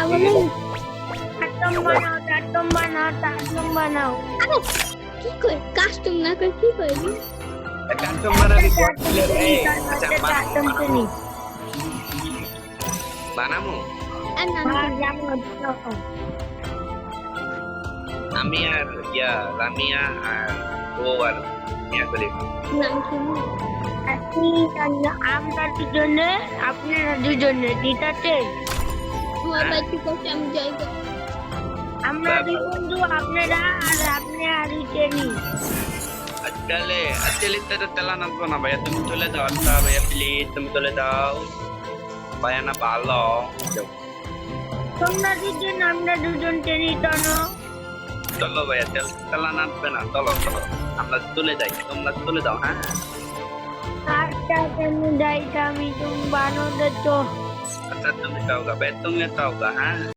বলেন চাটম বানাও আরে কি কই কাস্টম না করে কি কইলি কাস্টম বানাবি চাটম চিনি বানামু আর নাম আমি আর লামিয়া আর ও আর মিয়া করে নাম শুনি আমরা দুজনে আপনারা দুজনে ঠিক আছে আমার বাড়িতে কষ্ট আমি যাই গো। আমরা দুই বন্ধু আপনারা আর আপনি আর চিনি আজকাল তো তেলা নাচবো না ভাইয়া তুমি চলে যাও আচ্ছা ভাইয়া প্লিজ তুমি চলে যাও ভাইয়া না ভালো তোমরা দুজন আমরা দুজন চিনি তো না চলো ভাইয়া তেলা নাচবে না চলো চলো আমরা চলে যাই তোমরা চলে যাও হ্যাঁ আচ্ছা তুমি যাইতা আমি তুমি বানো তো আচ্ছা তুমি যাও গা ভাই তুমি যাও গা হ্যাঁ